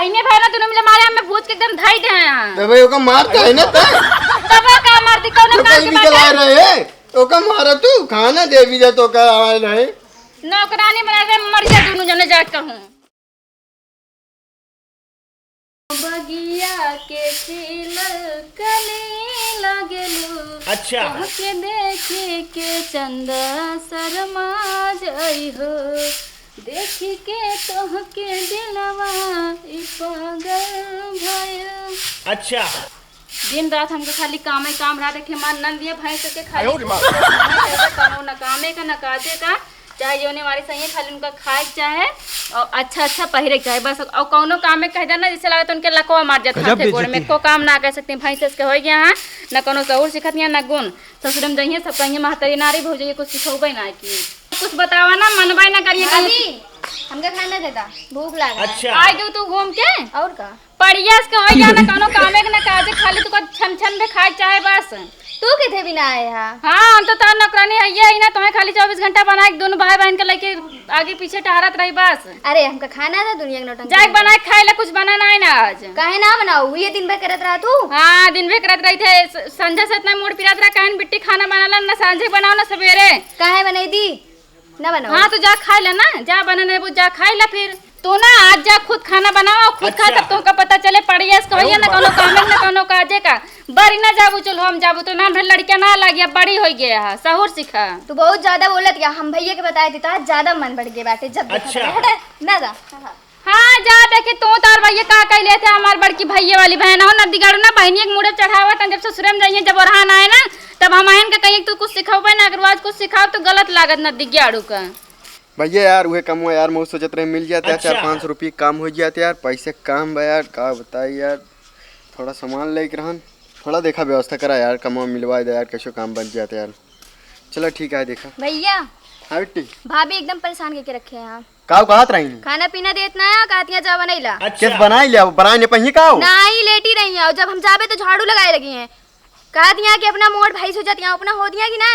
बहने भाई ना तूने मुझे मारे हमें भूत के एकदम धाई दे हैं। तो भाई ओका मारता है ना तब का मारती कौन तो काम कहीं के निकल आ बात रहे ओका मारा तू खाना दे भी जा तो का आ रहे नौकरानी बना के मर जा दोनों जने जाट कहूं। बगिया के छिलकली लगलू अच्छा के देखे के चंदा शर्मा जई हो देखी के तोहके दिलवा ई पागल भयल। अच्छा दिन रात हमको खाली काम है काम रहा देखे मार नंद दिए भैंस के खाली न कामे का न काजे का चाहे जोने वाली सही है खाली उनका खाए चाहे और अच्छा पहिरे चाहे बस और कौनो काम में कह देना जिससे लगे तो उनके लकवा मार जाता है गोड़ में को काम ना कर सकते भैंस के हो गया है न कोनो सहूर सिखत न गुण ससुर में जाइए सब कहिए महतरी नारी भो जाइए कुछ सिखोबे ना की कुछ बतावा ना मनवाई ना करिए कभी हमका खाना देता भूख लगा अच्छा आ गयो तू घूम के और का पड़ियास के हो गया ना कोनो कामे के ना काजे खाली तू को छन छन में खाए चाहे बस तू किथे बिना आए हा हाँ हम तो तार नौकरानी है ये ही ना तुम्हें खाली 24 घंटा बना के दोनों भाई बहन के लेके आगे पीछे टहरत रही बस। अरे हमका खाना था दुनिया के नौटंकी जाके बना के खाए ला कुछ बनाना है ना आज काहे ना बनाऊ ये दिन भर करत रहा तू हाँ दिन भर करत रही थे संझा से इतना मूड पिरात रहा कहन बिट्टी खाना बनाला ना सांझे बनाओ ना सवेरे काहे बनाई दी ना बनाओ हाँ तो जा खाए ला ना जा बनाने वो जा खाए ला फिर तो ना आज जा खुद खाना बनाओ खुद खा तब तुमका पता चले पड़िया कहिए ना कोनो काम ना कोनो काजे का बड़ी ना जाबू चलो हम जाबू तो ना भर लड़कियां ना लगी बड़ी हो गया है सहूर सिखा तू बहुत ज्यादा बोलत या हम भैया के बताए देता ज्यादा मन बढ़ गया बाटे जब देखा अच्छा। हट ना जा हाँ जा देखे तू तार भैया का कहले थे हमार बड़की भैया वाली बहन हो नदी गाड़ू ना बहनी एक मुड़े चढ़ावा जब ससुर में जाइए जब ओरहान आए ना तब हम आयन के कहिए तू कुछ सिखाओ ना अगर आज कुछ सिखाओ तो गलत लागत नदी गाड़ू का भैया यार वह कम हो यार मैं सोचत रहे मिल जाते यार अच्छा। 400-500 रुपये काम हो जाते यार पैसे काम बा यार का बताई यार थोड़ा सामान लेके रहन थोड़ा देखा व्यवस्था करा यार कमा मिलवा दे यार कैसे काम बन जाते यार चलो ठीक है देखा भैया हाँ बेटी भाभी एकदम परेशान करके रखे हैं काव कहत रही खाना पीना देतना है कहतियां जा बनैला किस बनाई लिया बनाई ने पहिए काव ना ही लेटी रही है और जब हम जाबे तो झाड़ू लगाए लगी हैं कहतियां कि अपना मोड़ भाई हो जाती अपना हो दिया कि ना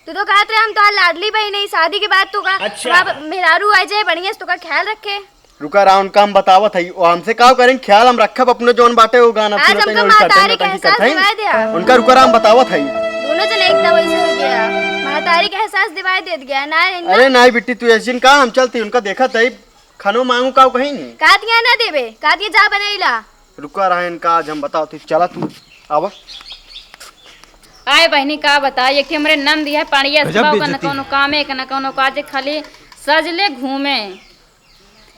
तू तो कहते हम तो लाडली भाई नहीं शादी के बाद तू का अच्छा। मेहरारू आ जाए बढ़िया से तू का ख्याल रखे रुका राउंड का हम बतावत है वो हमसे काव करेंगे ख्याल हम रखब अपने जोन बाटे वो गाना आज हमका महतारी का एहसास दिवाए दिया उनका रुका राम बतावत है दोनों जने एकदम वैसे हो गया महतारी का एहसास दिवाए दे गया ना अरे नहीं बेटी तू ऐसी का हम चलती उनका देखा था खानो मांगू का कहीं नहीं कहतियां ना देबे कहतियां जा बनैला रुका रहा इनका आज हम बताओ तू चला तू आवा आए बहनी का बता एक हमरे नंद है पड़िया का न कोनो कामे का न कोनो काजे खाली सजले घूमे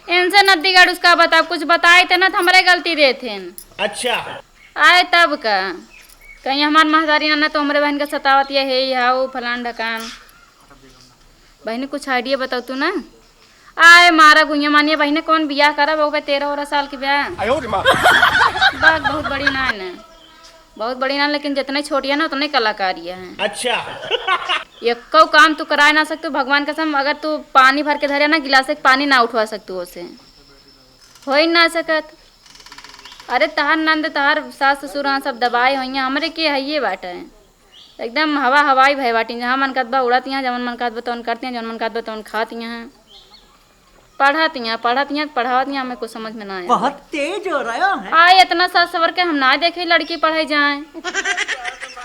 इनसे नदी गाड़ उसका बता कुछ बताए थे ना तो हमारे गलती दे थे अच्छा आए तब का कहीं हमार महदारी ना तो हमारे बहन का सतावत ये है हाउ फलान ढकान बहनी कुछ आइडिया बताओ तू ना आए मारा गुइया मानिया बहने कौन बियाह करा वो 13 साल की ब्याह बात बहुत बड़ी ना है ना बहुत बड़ी ना लेकिन जितने छोटी है ना उतने कलाकारियाँ हैं अच्छा एक काम तू करा ना सकते भगवान कसम अगर तू पानी भर के धरे ना गिलास से पानी ना उठवा सकते उसे हो ही ना सकत। अरे तहार नंद तहार सास ससुर सब दबाए हुई हमरे के है ये बात है एकदम हवा हवाई भय बाटी जहाँ मन कदबा उड़ती हैं जवन मन कदबा तो करती हैं जवन मन कदबा तो खाती हैं पढ़ाती हैं पढ़ाती हमें कुछ समझ में ना आया बहुत तेज हो रहा है आए इतना सास सवर के हम ना देखे लड़की पढ़ाई जाए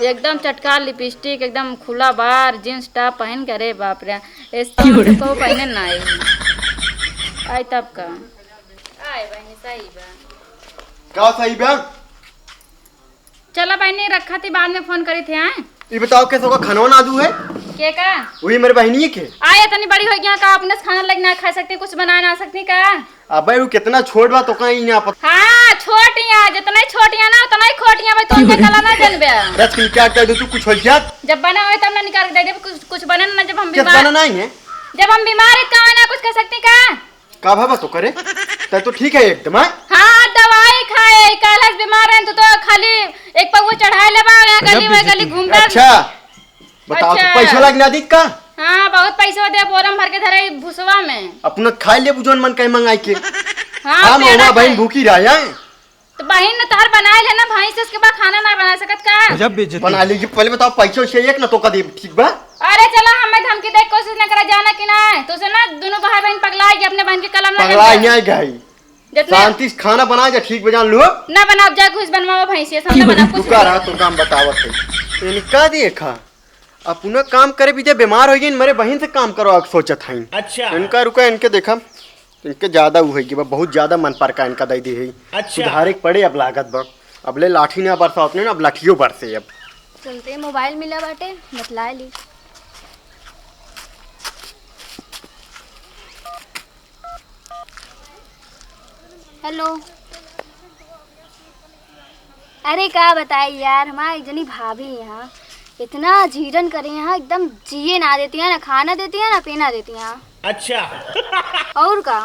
एकदम चटकार लिपस्टिक एकदम खुला बार जींस टॉप पहन के अरे बाप रे को पहने ना आए तब का आए बहनी सही बा का सही बा चला बहनी रखा थी बाद में फोन करी थे आए ये बताओ कैसे होगा खाना ना दू है के का वही मेरे बहनी के आए इतनी बड़ी हो गया का अपने से खाना लग ना खा सकती कुछ बना ना सकती का अबे वो कितना छोट बा तो कहीं ना पता हाँ छोटियां जितना छोटियां ना उतना ही खोटियां भाई तुम कला ना जनबे रच की क्या कर दे तू कुछ हो जात जब बना हो तब ना निकाल के दे दे कुछ बने ना जब हम किस बीमार बना नहीं है जब हम बीमार है तो ना कुछ कर सकती का का भाबा तो करे तो ठीक है एकदम हाँ दवाई खाए कल बीमार है तो खाली एक पग वो चढ़ाए ले गली में गली घूम रहा अच्छा बताओ अच्छा। तो पैसा लगना दिख का हाँ बहुत पैसा दे बोरम भर के धरे भुसवा में अपना खाई ले बुझोन मन कहीं मंगाई के हाँ हम पेड़ा ओमा बहन खाए। भूखी रहा है तो बहन ने तहर बनाए लेना भाई से उसके बाद खाना ना बना सकत का बना लीजिए पहले बताओ पैसा से एक ना तो का दे ठीक बा अरे चला हमें धमकी देख कोशिश न करा जाना कि ना तो से ना दोनों भाई बहन पगला है अपने बहन के कलम ना पगला नहीं गई जितना शांति से खाना बना जा ठीक बजान लो ना बनाओ जा कुछ बनवाओ भैंसिया सब ना बनाओ तू कुछ का रहा तू काम बतावत है यानी का देखा अपना काम करे बीते बीमार हो गई मेरे बहन से काम करो अब सोचत हई अच्छा इनका रुका इनके देखा इनके ज्यादा वो है कि बहुत ज्यादा मन पर का इनका दई दी है अच्छा। सुधारे के पड़े अब लागत बा अब ले लाठी ना बरसा उतने ना अब लाठियों बरसे अब चलते मोबाइल मिला बाटे बतला ली। हेलो अरे का बताई यार हमारी एक जनी भाभी यहाँ इतना झीरन करे यहाँ एकदम जिए ना देती है ना खाना देती है ना पीना देती है। अच्छा और का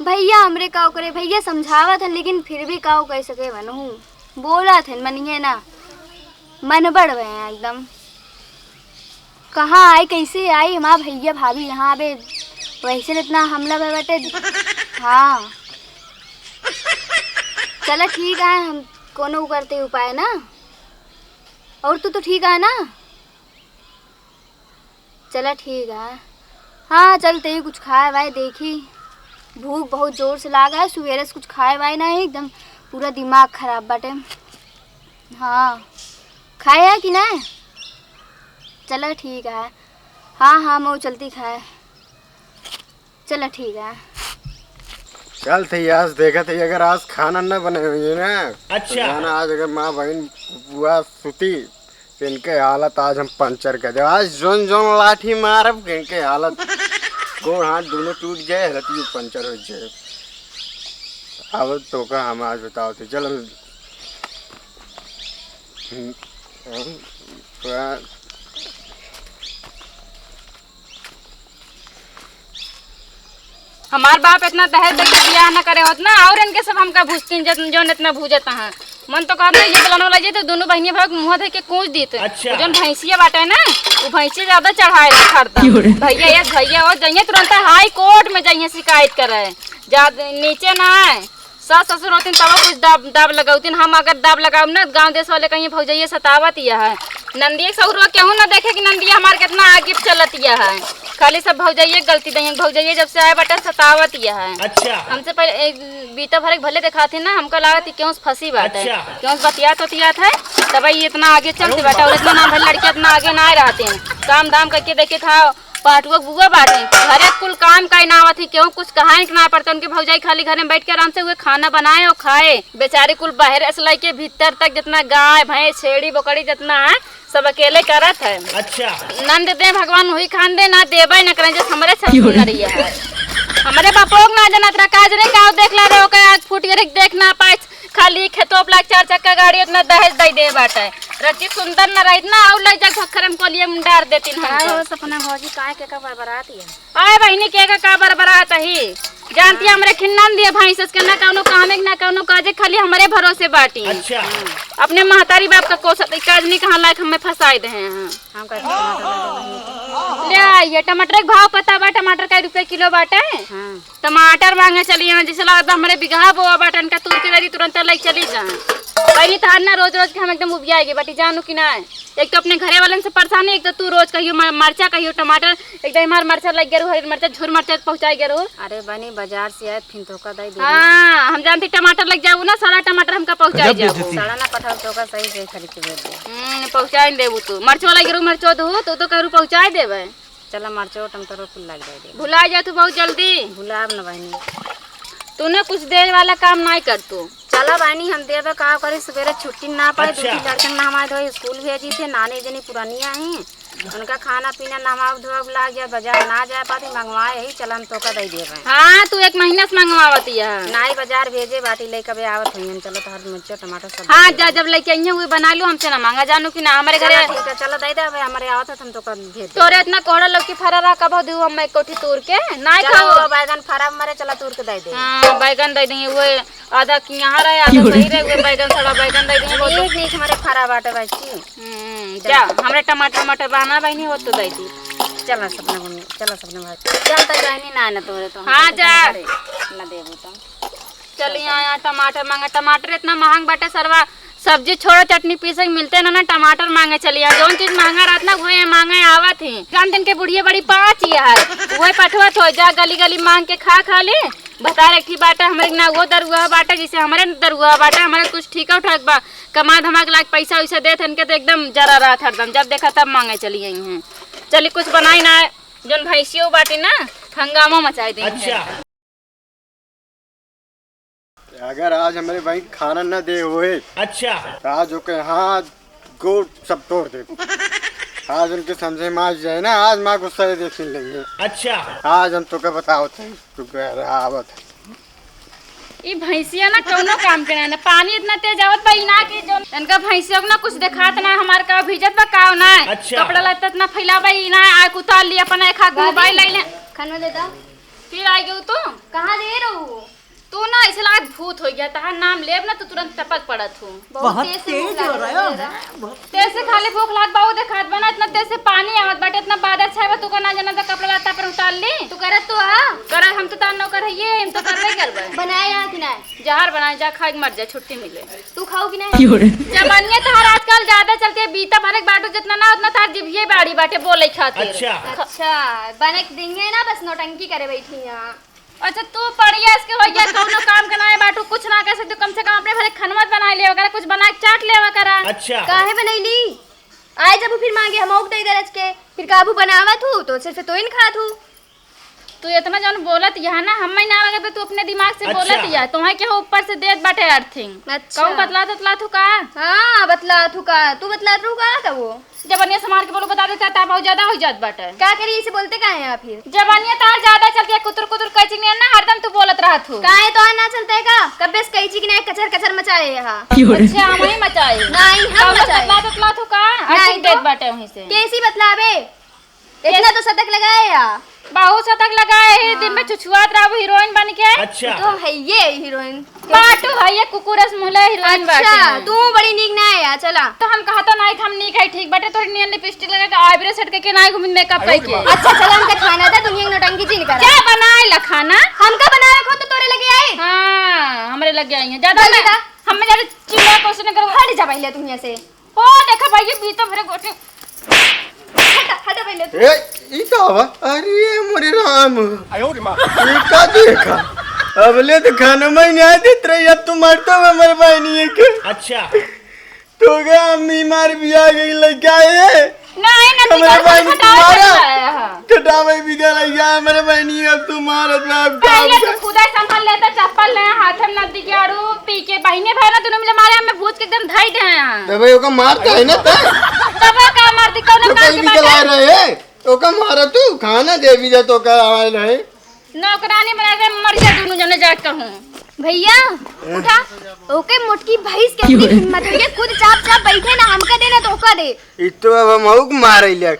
भैया हमरे काव करे भैया समझावा था लेकिन फिर भी काव कह सके बनहू बोला थे मनिए ना मन बढ़ गए हैं एकदम कहाँ आई कैसे आई हमारा भैया भाभी यहाँ पे वैसे इतना हमला पे बैठे। हाँ चलो ठीक है हम कोनो करते उपाय ना और तू तो ठीक है ना चलो ठीक है। हाँ चलते ही कुछ खाए वाए देखी भूख बहुत जोर से लागा है सवेरे से कुछ खाए वाए ना है एकदम पूरा दिमाग खराब बाटे। हाँ खाए है कि ना चलो ठीक है। हाँ हाँ मैं चलती खाए चलो ठीक है। चल थे आज देखा थे अगर आज खाना न बने हुए ना अच्छा। तो खाना आज अगर माँ बहन बुआ सुती तो इनके हालत आज हम पंचर कर दे आज जोन जोन लाठी मारब इनके हालत गोड़ हाथ दोनों टूट जाए रतियो पंचर हो जाए। अब तो का हम आज बताओ थे चल हमार बाप इतना दहेज दे के बियाह न करे होत ना और इनके सब हमका भूजतीन जो इतना भूजत हैं मन तो कहते ये बलानो लगे तो दोनों बहनियां भाग मुंह दे के कूच दीते। अच्छा। जो भैंसिया बाटे ना वो भैंसी ज्यादा चढ़ाए खरता भैया ये भैया और जाइए तुरंत हाई कोर्ट में जाइए शिकायत करे ज्यादा नीचे ना आए सास ससुर होती तब कुछ दाब लगाती हम अगर दाब लगाओ ना गाँव देश वाले कहीं भौजैया सतावत यह है नंदी एक सौर केहू ना देखे कि नंदिया हमारे कितना आगे चलत यह है खाली सब भौजैया गलती दही भौजैया जब से आए बटे सतावत यह है। अच्छा हमसे पहले बीता भर भले देखा थे ना हमको लगा थी क्यों फंसी बात है अच्छा। क्यों बतियात है तब ये इतना आगे चलते बाटा और इतना नाम लड़के इतना आगे ना रहते हैं काम दाम करके देखे था पाटुआ बुआ बाटे घरे कुल काम का नावत थी क्यों कुछ कहानी ना पड़ता उनके भौजाई खाली घर में बैठ के आराम से हुए खाना बनाए और खाए बेचारे कुल बाहर से लेके भीतर तक जितना गाय भैंस छेड़ी बकरी जितना है सब अकेले करत है। अच्छा नंद दे भगवान वही खान दे ना देवे न करें जो हमारे छत्तीसगढ़िया है हमारे बापोग ना जनत रहा काज रे का देख ला रे ओके आज फूट के देख ना पाए खाली खेतों प्लाक 4 चक्का गाड़ी उतना दहेज दे दे बाटे रची सुंदर न रही ना और ले जा खखर में कोलिए में डार देती है सपना भौजी काय के का बरबरात है आए बहिनी के का बरबरात ही जानती है हमरे खिन्नन दिए भाई सस के ना कौनो काम है ना कौनो काजे खाली हमारे भरोसे बाटी। अच्छा अपने महतारी बाप का कोस काज नहीं कहां लायक हमें फंसाए दे हैं हम का ले आइए टमाटर के भाव पता बा टमाटर का रुपए किलो बाटे टमाटर मांगे चलिए जैसे लगता हमारे बिगहा बोआ बाटन का तूर के तुरंत ले चली जा पहली तो ना रोज रोज के हम एकदम उबियाएगी बाटी जानू कि ना एक तो अपने घरे वालन से परेशान है एक तो तू रोज कहियो मरचा कहियो टमाटर एकदम हमार मरचा लग गया हरी मरचा झुर मरचा पहुंचाई गया अरे बनी बाजार से आए फिर तो का दे हां हम जानते टमाटर लग जाऊ ना सारा टमाटर हमका पहुंचाई जाओ सारा ना कटहल तो का सही से खरीद के दे पहुंचाई देबू तू मरचो लग गया मरचो दो तो करू पहुंचाई देबे चला मरचो टमाटर कुल लग जाए भुला जा तू बहुत जल्दी भुलाब ना बहनी तू ना कुछ देर वाला काम नहीं कर तू चला बहनी हम देवे का करे सवेरे छुट्टी ना पाए। अच्छा। दूसरी लड़कन ना हमारे तो स्कूल भेजी थे नानी जनी पुरानिया हैं उनका खाना पीना नहा धोआ लग गया बाजार ना जा पाती मंगवाए ही चलन तो का दे देवे। हाँ तू 1 महीना से मंगवावती है नाई बाजार भेजे बाटी ले कबे आवत हुई चलो तो हर मिर्चो टमाटर सब हाँ जा जब लेके आई हुई बना लो हमसे ना मांगा जानू कि ना हमारे घरे ठीक है चलो दे दे हमारे आवत है हम तो कर भेज तोरे इतना कोहड़ा लौकी फरा रहा कब दू हम एक कोठी तोड़ के ना खाओ बैगन फरा मारे चला तोड़ के दे दे। हां बैगन दे देंगे वो आधा की यहां रहे आधा सही रहे वो बैगन थोड़ा बैगन दे देंगे वो एक नहीं हमारे फरा बाटे बच्ची जा हमरे टमाटर मटर बना बहनी हो तो दे दी चला सपना भाई चल तो बहनी ना तोरे तो हां जा ना देबू तो चल यहाँ टमाटर मांगा टमाटर इतना महंग बाटे सरवा सब्जी छोड़ो चटनी पीसे मिलते ना टमाटर मांगे चलिए जोन चीज महंगा रहत ना वही मांगे आवत है जान दिन के बुढ़िया बड़ी 5 यार वही पठवत हो जा गली गली मांग के खा ले बता रखी बाटा हमारे ना वो दरुआ बाटा जिसे हमारे दरुआ बाटा हमारे कुछ ठीक उठाक बा कमा धमा के लाख पैसा वैसा देते इनके तो एकदम जरा रहा था एकदम जब देखा तब मांगे चली गई हैं। चलिए कुछ बनाई ना जोन भैंसियों बाटी ना हंगामा मचाई देंगे। अच्छा अगर आज हमारे भाई खाना न दे हुए अच्छा तो आज ओके हाथ गोड़ सब तोड़ दे। आज उनके समझे में आज जाए ना आज माँ गुस्सा देख लेंगे। अच्छा आज हम तो क्या बताओ तू कह रहा आवत ई भैंसिया ना कौनो काम के ना पानी इतना तेज आवत बा ना कि जो इनका भैंसिया को ना कुछ दिखात ना हमार का भिजत बा काव ना अच्छा। कपड़ा लत्ता इतना फैलावा ई ना आग उतार लिया अपना एक हाथ मोबाइल ले ले खाना देता फिर आई गई तू कहाँ दे रहू तू ना ऐसे लगा भूत हो गया तहार नाम लेब ना तो तुरंत टपक पड़त हूँ। बहुत तेज हो रहा है। तेज से खाली भूख लाग बाऊ देखात बना इतना तेज से पानी आवत बाटे इतना बादल छावा तू का ना जाना तो कपड़ा लत्ता पर उतार ली तू करत तो आ कर हम तो तार नौकर है ये हम तो करबे करबे बनाए यहाँ कि नहीं जहर बनाए जा खा के मर जा छुट्टी मिले तू खाओ कि नहीं जमानिया तहार आजकल ज्यादा चलती है बीता भरे बाटो जितना ना उतना तार जिभिए बाड़ी बाटे बोले खातिर। अच्छा अच्छा बने देंगे ना बस नौटंकी करे बैठी यहाँ। अच्छा तू पढ़िया इसके हो गया कौनो काम के ना बाटू कुछ ना कर सकते कम से कम अपने भरे खनमत बना ले वगैरह कुछ बना के चाट ले वगैरह। अच्छा काहे बनैली आए जब फिर मांगे हम औक दे गरज के फिर काबू बनावत हूँ तो सिर्फ तो इन खात हूँ। तू इतना जन बोलत यहाँ ना हम ना लगे तू अपने दिमाग से अच्छा। बोलत या तुम्हें क्या ऊपर से देत बाटे अर्थिंग अच्छा। कहूँ बतला तू का हाँ बतला तू का तू बतला तू का था वो जबानिया समार के बोलो बता देता ता बहुत ज्यादा हो जात बाटे क्या करी इसे बोलते का है आप फिर जबानिया तार ज्यादा चलती है कुतर कुतर कैची नहीं ना हरदम तू बोलत रहत हूँ। काहे तो ना चलता है का कब बेस कैची की नहीं कचर कचर मचाए यहाँ अच्छा हम ही मचाए नहीं हम मचाए बतला तू का नहीं अर्थिंग तो। देत बाटे वहीं से कैसी बतलावे इतना तो शतक लगाए या बहुत शतक लगाए है दिन में चुचुआत रहा हीरोइन बन के। अच्छा तो है ये हीरोइन बाटू है ये कुकुरस मुहले हीरोइन बाटे अच्छा हैं। तू बड़ी नीक ना है चला तो हम कहा तो नहीं हम नहीं खाई ठीक बाटे तोरी नियन लिपस्टिक लगा के आईब्रो सेट के ना घूम मेकअप करके। अच्छा चला हमका खाना था दुनिया की नौटंकी जी निकल क्या बनाए ला खाना हमका बना रखो तो तोरे लगे आए हाँ हमरे लग गए हैं ज्यादा जल्दी दा। हमें ज्यादा चिल्ला क्वेश्चन करो हट जा पहले तुम यहाँ से ओ देखा भाई ये तो भरे गोटे हटा पहले तू। ए ई तो हवा अरे मोरे राम ये का देखा अब ले तो खाना में नहीं देत रही अब तुम मरते हो हमारे भाई नहीं के अच्छा तो क्या अम्मी मार भी आ गई लड़का है नहीं नती हमारे भाई ने तुम्हारा का कटावे भी दे रही है हमारे भाई नहीं अब तुम्हारा अब पहले तो खुदा संभाल लेता चप्पल ले हाथ में नदी के आड़ू पी के बहिने भाई ना दोनों मिले मारे हमें भूत के एकदम धाई दे हैं तो भाई ओका मारता है ना तब का मारती कौन तो काम कहीं के भी चला रहे ओका मारा तू खाना दे भी जा तो का आए रहे नौकरानी बना के मर जा दोनों जने जाट कहूं भैया उठा ओके मोटकी भैंस के अपनी हिम्मत है खुद चाप चाप बैठे ना हमका देना तो ओका दे इतो अब मऊक मार ले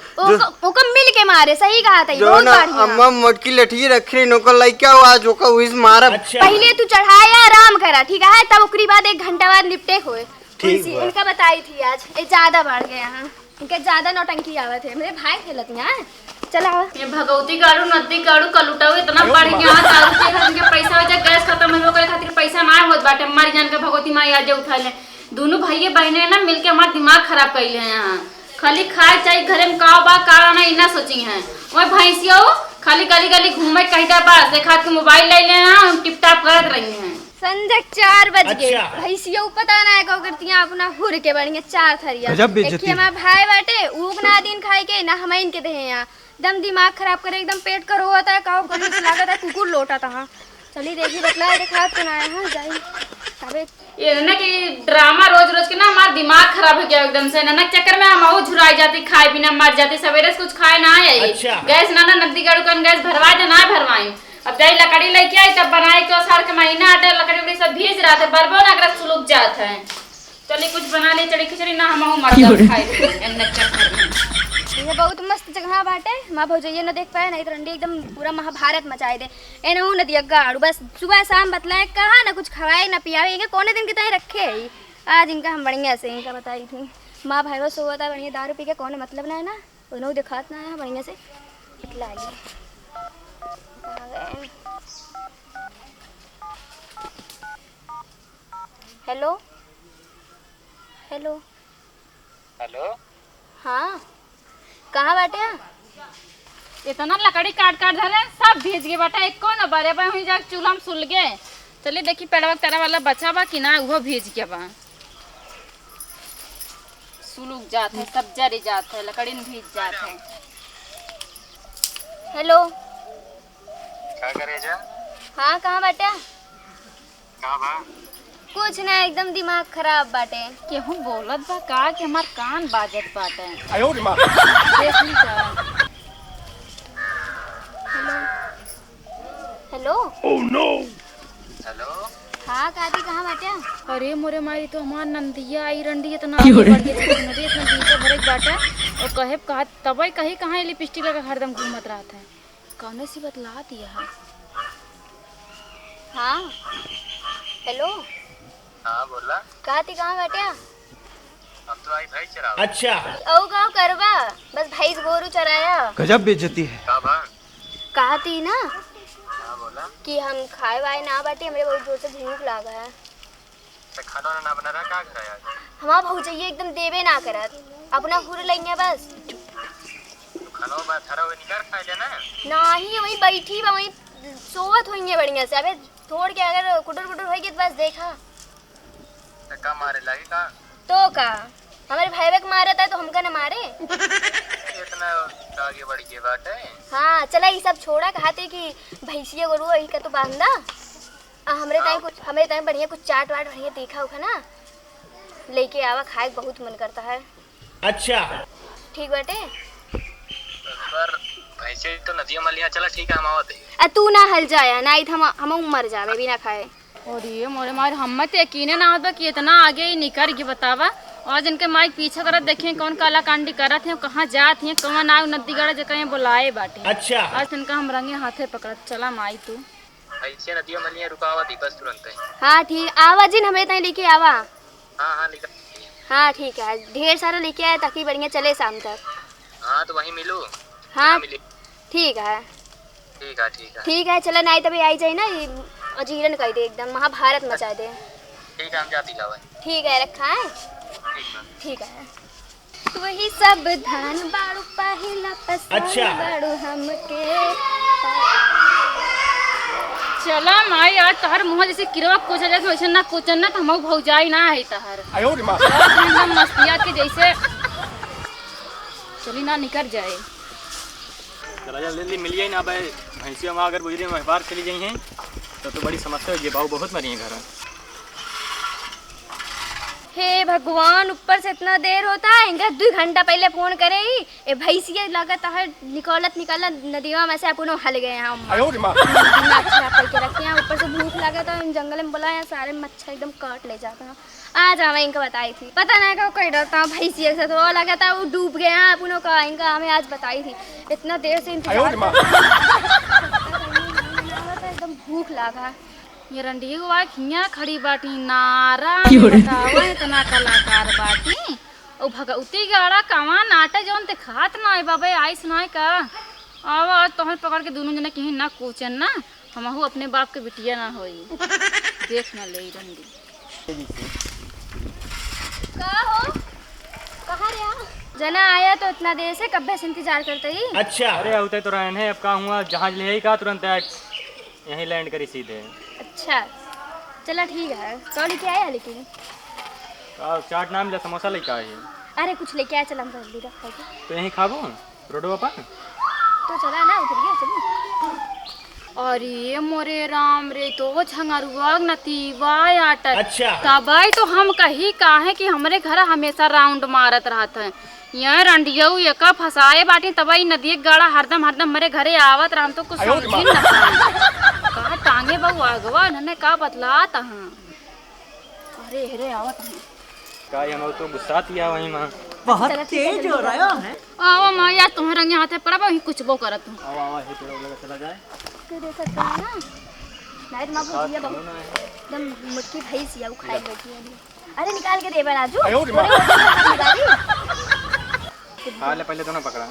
ओका मिल के मारे सही कहा था जो बहुत ना बढ़िया अम्मा मोटकी लठी रख रही नोकर लइका हुआ जो का उस मारा अच्छा पहले तू चढ़ाया आराम करा ठीक है तब ओकरी बाद 1 घंटा बाद निपटे होए ठीक बा। इनका बताई थी आज ये ज्यादा बढ़ गया यहाँ इनका ज्यादा नौटंकी आवत है मेरे भाई खेलत यहाँ चला ये भगवती काड़ू नदी काड़ू कलुटाऊ इतना बढ़ गया दारू के खातिर के पैसा हो जाए गैस खत्म हो करे खातिर पैसा ना होत बाटे मर जान के भगवती माई आज उठा ले दोनों भाई बहने ना मिलके हमार दिमाग खराब कइले हैं यहाँ खाली खाए चाहिए घरे में काव बा का ना इना सोची हैं ओए भैंसियो खाली गली गली घूमे कहीं पास देखा के मोबाइल ले ले हम टिप टाप करत रही हैं संजय 4 बज गए अच्छा। भैंसियों पता ना है कौ करतियां अपना हुर के बढ़िया 4 थरिया गजब बेइज्जती। देखिए हमारा भाई बाटे ऊक ना दिन खाए के ना हम इनके दे यहाँ एकदम दिमाग खराब करे एकदम पेट कर होता है काव कभी से लागत है कुकुर लोटा था चली देखी बतला देखा तो ना है जाई तबे ये ना कि ड्रामा रोज रोज के ना हमारा दिमाग खराब हो गया एकदम से ना चक्कर में हम झुराई जाती खाए बिना मर जाती सवेरे से कुछ खाए ना आई अच्छा। गैस ना नदी गाड़ू कन गैस भरवाए तो ना भरवाई अब जाई लकड़ी लेके आई तब बनाए के साल के महीना आटे लकड़ी उकड़ी सब भेज रहा था बरबो ना अगर सुलूक जात है चलिए कुछ बना ले चढ़ी खिचड़ी ना हम मर जाओ खाए ये बहुत मस्त जगह बाटे माँ भौजैया न देख पाए नहीं तो रंडी एकदम पूरा महाभारत मचाए दे ए नहू नदिया गाड़ू बस सुबह शाम बतलाए कहा ना कुछ खवाए ना पियावे इनके कौने दिन के तय रखे है आज इनका हम बढ़िया से इनका बताई थी माँ भाई बस हुआ था बढ़िया दारू पी के कौन मतलब ना है ना उन्होंने दिखात ना है बढ़िया से निकला हेलो हेलो हेलो हाँ कहाँ बाटे इतना लकड़ी काट काट धरे सब भीज गए बाटा। एक को न बरे बा हुई जा चूल्हा में सुल गए। चलिए देखी पेड़वा तेरा वाला बचा बा कि ना वो भीज गया बा। सुलूक जात है सब जरी जात है लकड़ी में भीज जात है। हेलो क्या करे जा? हाँ कहाँ बाटे? का बा? कुछ ना एकदम दिमाग खराब बाटे। केहू बोलत बा का कि हमार कान बाजत बाटे। आयो रे माँ। देख ली का। Hello hello oh no. Hello हाँ काती कहाँ बाटे? अरे मोरे मारी तो हमार नंदिया आई रंडी इतना आगे बढ़ गई नदी इतना बीच भरे बाटे और कहे कहा तबई कहीं कहाँ लिपस्टिक लगा हरदम घूमत रहा था। कौन सी बतला दिया है। हाँ हेलो हाँ बोला। काती कहाँ बाटे? हम तो आई भाई चरा। अच्छा औ गाँव करवा बस भैंस गोरू चराया। गजब बेइज्जती है। का बा? कहती ना हाँ बोला। कि हम खाए वाए ना बाटे हमरे बहुत जोर से भूख लागा है। तो खाना ना बना रहा का कराया? हमारा भौजैया एकदम देवे ना करत अपना हुर लेंगे बस। तो खाना बा थारा वो निकाल खा लेना। नहीं वही बैठी बा वही सोवत होइए बढ़िया से। अबे थोड़ के अगर कुटर कुटर होई तो बस देखा तो का मारे लगे का? तो का हमारे भाई के मारत है तो हमका न मारे। इतना आगे बढ़ गए बात है। हाँ चला ये सब छोड़ा कहते कि भैंसिया गोरू यही का तो बांधा हमरे ताई बढ़िया कुछ चाट वाट बढ़िया देखा उखा ना लेके आवा खाए बहुत मन करता है। अच्छा ठीक बाटे। पर भैंसे तो नदियां मलियां चला ठीक है हम आवत है। आ तू ना हल जाया ना हम मर जावे बिना खाए। और ये मोरे मार हम तो यकीन ना होता कि इतना आगे ही निकल के बतावा। और जिनके माइक पीछे करत देखे कौन काला कांडी करत है कहाँ जात है कौन आए नदी गड़ा जगह बुलाए बाटे। अच्छा आज तिनका हम रंगे हाथे पकड़त चला माई तू। भैंसे नदियां मलियां रुकावत ही बस तुरंत है। हाँ ठीक आवा जिन हमें ताई लेके आवा। हाँ हाँ निकल। हाँ ठीक है ढेर सारा लेके आए ताकि बढ़िया चले शाम तक। हाँ तो वहीं मिलू। हाँ मिली। ठीक है ठीक है ठीक है। ठीक है चला नहीं तभी आई जाए ना ये अजीरन कर दे एकदम महाभारत मचा दे। ठीक है हम जाती लावा। ठीक है रखा है। ठीक है। ठीक है वही सब धान बाड़ू पहिला पसंद अच्छा। बाड़ू हमके। चला माई आज तहर मुँह जैसे किरवा कोचा जैसे वैसे ना कोचन ना हम भौजाई ना है तहर। आयो रे माँ। एकदम मस्तिया के जैसे चली ना निकल जाए। राजा ले मिलिए ना भाई भैंसिया वहाँ अगर बुझरी में बाहर चली गई हैं तो बड़ी समस्या होगी। बाबू बहुत मरी है घर। हे भगवान ऊपर से इतना देर होता है इनका 2 घंटा पहले फोन करे ही ए भैंसिया लगाता है निकलत नदिया में से अपन हल गए हम। आयो रे माँ। दिमाग खराब करके रखे हैं ऊपर से भूख लगा तो इन जंगल में बुलाया सारे मच्छर एकदम काट ले जाता है। आज मैं इनका बताई थी पता नहीं का कोई डरता भैंसिया से तो लगा था वो डूब गए हैं अपनों का इनका हमें आज बताई थी इतना देर से इंतजार एकदम भूख लगा। ये रंडी हुआ खिया खड़ी बाटी नारा बतावा इतना कलाकार बाटी ओ भगवती गाड़ा कवा नाटा जौन ते खात ना है बाबा आई सुनाए का आवा तोहर पकड़ के दोनों जना कहीं ना कोचन ना हमहू अपने बाप के बिटिया ना होई देख ना ले रंडी। का हो कहाँ रे जना आया तो इतना देर से कब्बे से इंतजार करते ही। अच्छा अरे होते तो रहने अब कहाँ हुआ जहाज ले का तुरंत यहीं लैंड करी सीधे। अच्छा चला ठीक है तो लेके आया लेकिन चाट नाम ले समोसा लेके आए। अरे कुछ लेके आया चला हम जल्दी रख तो यहीं खाबो रोडवा पर तो चला ना उधर गया चलो। अरे मोरे राम रे तो झंगरुआ नतीवा आटा अच्छा तबाई तो हम कही काहे कि हमरे घर हमेशा राउंड मारत रहत है यहाँ रंडिया एका फसाए बाटी तबाई नदी गाड़ा हरदम मरे घरे आवत राम तो कुछ समझी न कहा टांगे बहु आगवा नने का बतलात हाँ। अरे हेरे आवत हैं का हम तो गुस्सा दिया वहीं मां बहुत तेज हो रहा है। आवा मां यार तुम्हारे रंगे हाथे पड़ा वही कुछ बो करत हूं। आवा आवा हे थोड़ा लगा चला जाए तू दे सकता है ना नाइट मां भूजिया बहुत एकदम मुट्ठी भैंसिया वो खाई बैठी है। अरे निकाल के दे राजू। खा ले पहले तो ना पकड़ा।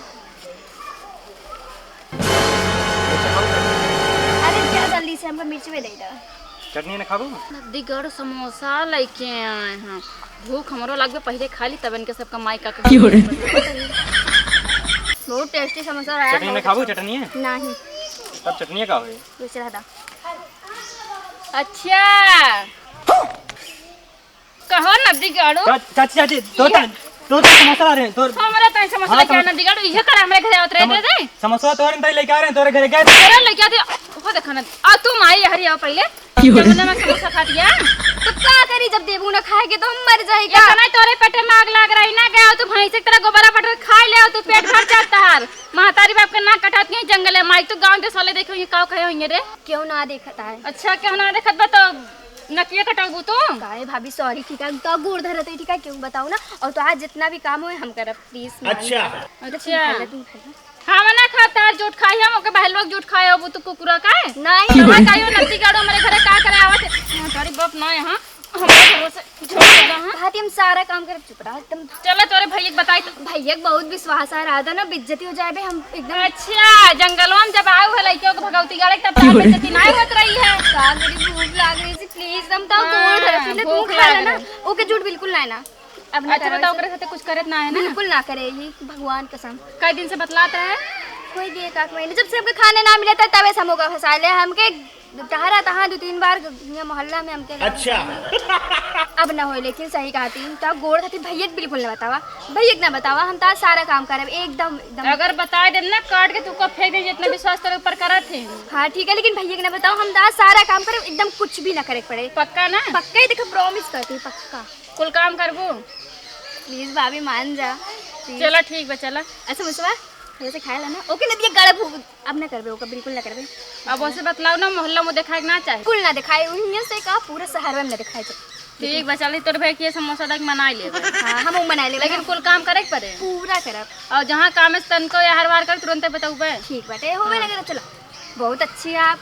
अरे क्या जल्दी से हमको मिर्च में दे दो। चटनी ना खाबो नदी गड़ समोसा लेके आए हैं भूख हमरो लगे पहले खा ली तब इनके सबका माई का बहुत टेस्टी समोसा रहा चटनी में खाबू चटनी है नहीं तब चटनी का है कुछ रहा अच्छा कहो नदी गाड़ो चाची चाची दो समोसा आ रहे हैं तो हमारा तई समोसा हाँ, क्या नदी गाड़ो इहे करा हमरे घरे आवत रहे दे समोसा तोरे नहीं लेके आ रहे हैं तोरे घरे गए तेरा लेके आते वो देखा ना आ तुम आई हरी आओ पहले जब मैं समोसा खा दिया तो क्या करी जब देबू ना खाएगे तो हम मर जाएगा क्या नहीं तोरे पेटे में आग लग रही ना गया तू भैंस की तरह गोबरा पटर खा ले तू पेट भर जाता है महतारी बाप के ना कटाती है जंगल है माई तू गांव देश वाले देखो ये काव कहे होंगे रे क्यों ना देखता है अच्छा क्यों ना देखत बा तो नकिया कटाबू तू गाय भाभी सॉरी ठीक है तो गुड़ धरत है ठीक है क्यों बताओ ना और तो आज जितना भी काम हो हम करब प्लीज अच्छा अच्छा हाँ मना खाता है झूठ खाई हम ओके बहल लोग झूठ खाए हो तू कुकुरा का है नहीं ना कायो नती गाड़ो हमारे घरे का करे आवत हमारी बाप ना यहां हमारे घरों से झूठ लगा हां भाती हम सारा काम करब चुप रहा एकदम चलो तोरे भैया बताई तो भैया के बहुत विश्वास आ रहा था ना बेइज्जती हो जाए बे हम एकदम अच्छा जंगलों में जब आऊ है लइके को भगवती गाड़े तब तार बेइज्जती ना होत रही है का मेरी भूख लाग रही थी प्लीज हम तो गुड़ धरत है तू भूख खा लाग लेना रही। ओके झूठ बिल्कुल ना ना अब ना अच्छा बताओ करे साथे कुछ करत ना है ना बिल्कुल ना करेगी भगवान कसम कई दिन से बतलाता है कोई भी एक आध महीने जब से हमके खाने ना मिले था तबे से हमको फंसा ले हमके टहरा तहाँ 2-3 बार यहाँ मोहल्ला में हमके अच्छा अब ना हो लेकिन सही कहती तो गोड़ खाती भैया के बिल्कुल ना बतावा भैया के ना बतावा हम तो सारा काम करे एकदम एकदम अगर बता दे ना काट के तू को फेंक दे जितना विश्वास तेरे ऊपर करत थे हाँ ठीक है लेकिन भैया के ना बताओ हम तो सारा काम करे एकदम कुछ भी ना करे पड़े पक्का ना पक्का ही देखो प्रॉमिस करती हूँ पक्का कुल काम करबू प्लीज भाभी मान जा चलो ठीक बा चला ऐसा मुझसे जैसे खाए ला ना ओके नदिया गड़ा भूख अब ना करबे ओके बिल्कुल ना करबे अब उसे बतलाओ ना मोहल्ला में दिखाए ना चाहे बिल्कुल ना दिखाए उन्हीं से का पूरा शहर में ना दिखाए ठीक बा चल तोर भाई के समोसा तक मना ले हाँ हम बना ले लेकिन कुल काम करे के पड़े पूरा करब और जहाँ काम है तन को या हर बार कर तुरंत बताऊ बे ठीक बाटे होवे लगे चलो बहुत अच्छी है आप